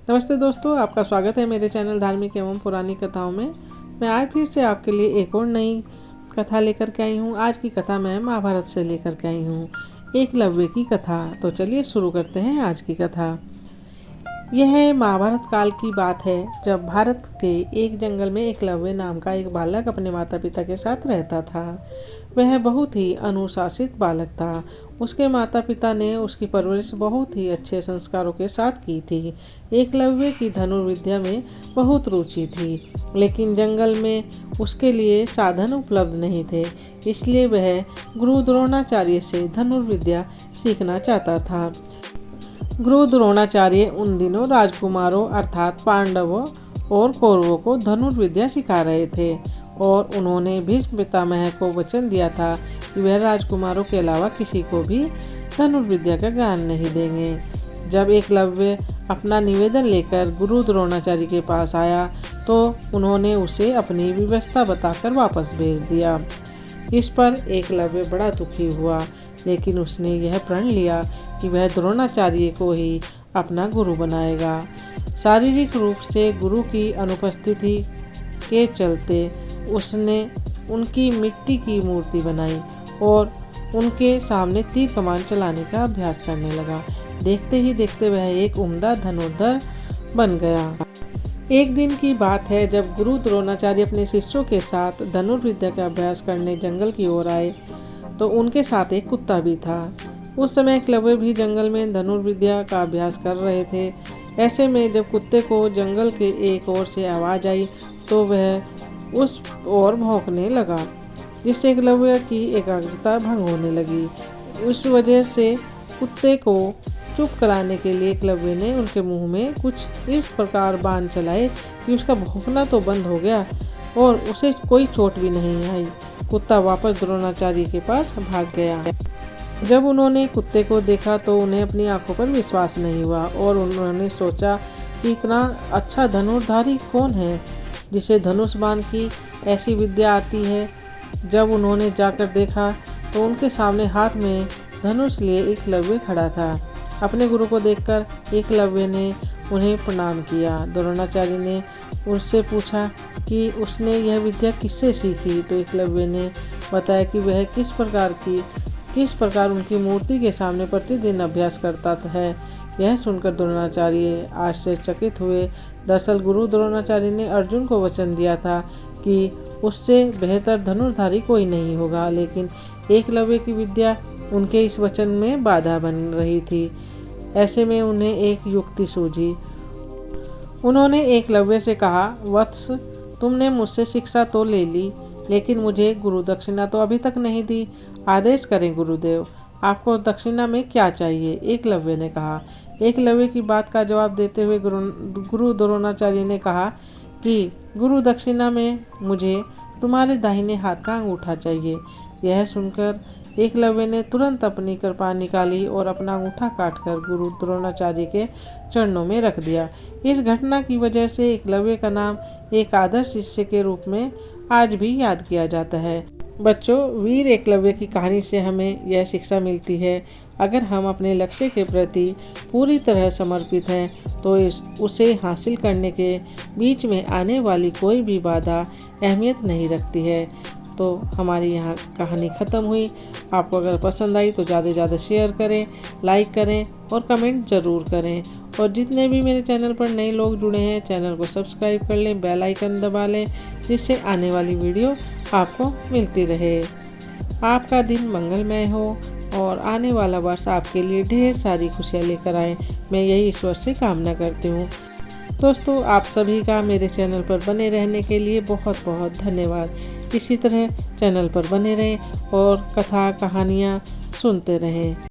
नमस्ते दोस्तों, आपका स्वागत है मेरे चैनल धार्मिक एवं पुरानी कथाओं में। मैं आज फिर से आपके लिए एक और नई कथा लेकर के आई हूँ। आज की कथा मैं महाभारत से लेकर के आई हूँ, एकलव्य की कथा। तो चलिए शुरू करते हैं आज की कथा। यह महाभारत काल की बात है, जब भारत के एक जंगल में एकलव्य नाम का एक बालक अपने माता पिता के साथ रहता था। वह बहुत ही अनुशासित बालक था। उसके माता पिता ने उसकी परवरिश बहुत ही अच्छे संस्कारों के साथ की थी। एकलव्य की धनुर्विद्या में बहुत रुचि थी, लेकिन जंगल में उसके लिए साधन उपलब्ध नहीं थे। इसलिए वह गुरु द्रोणाचार्य से धनुर्विद्या सीखना चाहता था। गुरु द्रोणाचार्य उन दिनों राजकुमारों अर्थात पांडवों और कौरवों को धनुर्विद्या सिखा रहे थे, और उन्होंने भीष्म पितामह को वचन दिया था कि वह राजकुमारों के अलावा किसी को भी धनुर्विद्या का ज्ञान नहीं देंगे। जब एकलव्य अपना निवेदन लेकर गुरु द्रोणाचार्य के पास आया तो उन्होंने उसे अपनी व्यवस्था बताकर वापस भेज दिया। इस पर एकलव्य बड़ा दुखी हुआ, लेकिन उसने यह प्रण लिया कि वह द्रोणाचार्य को ही अपना गुरु बनाएगा। शारीरिक रूप से गुरु की अनुपस्थिति के चलते उसने उनकी मिट्टी की मूर्ति बनाई और उनके सामने तीर कमान चलाने का अभ्यास करने लगा। देखते ही देखते वह एक उम्दा धनुर्धर बन गया। एक दिन की बात है, जब गुरु द्रोणाचार्य अपने शिष्यों के साथ धनुर्विद्या का अभ्यास करने जंगल की ओर आए तो उनके साथ एक कुत्ता भी था। उस समय एकलव्य भी जंगल में धनुर्विद्या का अभ्यास कर रहे थे। ऐसे में जब कुत्ते को जंगल के एक ओर से आवाज़ आई तो वह उस ओर भौंकने लगा, जिससे एकलव्य की एकाग्रता भंग होने लगी। उस वजह से कुत्ते को चुप कराने के लिए एकलव्य ने उनके मुंह में कुछ इस प्रकार बाण चलाए कि उसका भौंकना तो बंद हो गया और उसे कोई चोट भी नहीं आई। कुत्ता वापस द्रोणाचार्य के पास भाग गया। जब उन्होंने कुत्ते को देखा तो उन्हें अपनी आंखों पर विश्वास नहीं हुआ और उन्होंने सोचा कि इतना अच्छा धनुर्धारी कौन है जिसे धनुष बाण की ऐसी विद्या आती है। जब उन्होंने जाकर देखा तो उनके सामने हाथ में धनुष लिए एकलव्य खड़ा था। अपने गुरु को देखकर एकलव्य ने उन्हें प्रणाम किया। द्रोणाचार्य ने उससे पूछा कि उसने यह विद्या किससे सीखी, तो एकलव्य ने बताया कि वह किस प्रकार उनकी मूर्ति के सामने प्रतिदिन अभ्यास करता है। यह सुनकर द्रोणाचार्य आश्चर्यचकित हुए। दरअसल गुरु द्रोणाचार्य ने अर्जुन को वचन दिया था कि उससे बेहतर धनुर्धारी कोई नहीं होगा, लेकिन एकलव्य की विद्या उनके इस वचन में बाधा बन रही थी। ऐसे में उन्हें एक युक्ति सूझी। उन्होंने एकलव्य से कहा, वत्स, तुमने मुझसे शिक्षा तो ले ली, लेकिन मुझे गुरु दक्षिणा तो अभी तक नहीं दी। आदेश करें गुरुदेव, आपको दक्षिणा में क्या चाहिए? एकलव्य ने कहा। एकलव्य की बात का जवाब देते हुए गुरु द्रोणाचार्य ने कहा कि गुरु दक्षिणा में मुझे तुम्हारे दाहिने हाथ का अंगूठा चाहिए। यह सुनकर एकलव्य ने तुरंत अपनी कृपाण निकाली और अपना अंगूठा काटकर गुरु द्रोणाचार्य के चरणों में रख दिया। इस घटना की वजह से एकलव्य का नाम एक आदर्श शिष्य के रूप में आज भी याद किया जाता है। बच्चों, वीर एकलव्य की कहानी से हमें यह शिक्षा मिलती है, अगर हम अपने लक्ष्य के प्रति पूरी तरह समर्पित हैं तो उसे हासिल करने के बीच में आने वाली कोई भी बाधा अहमियत नहीं रखती है। तो हमारी यहाँ कहानी ख़त्म हुई। आपको अगर पसंद आई तो ज़्यादा से ज़्यादा शेयर करें, लाइक करें और कमेंट ज़रूर करें। और जितने भी मेरे चैनल पर नए लोग जुड़े हैं, चैनल को सब्सक्राइब कर लें, बेल आइकन दबा लें, जिससे आने वाली वीडियो आपको मिलती रहे। आपका दिन मंगलमय हो और आने वाला वर्ष आपके लिए ढेर सारी खुशियाँ लेकर आए, मैं यही ईश्वर से कामना करती हूँ। दोस्तों, आप सभी का मेरे चैनल पर बने रहने के लिए बहुत बहुत धन्यवाद। इसी तरह चैनल पर बने रहें और कथा कहानियाँ सुनते रहें।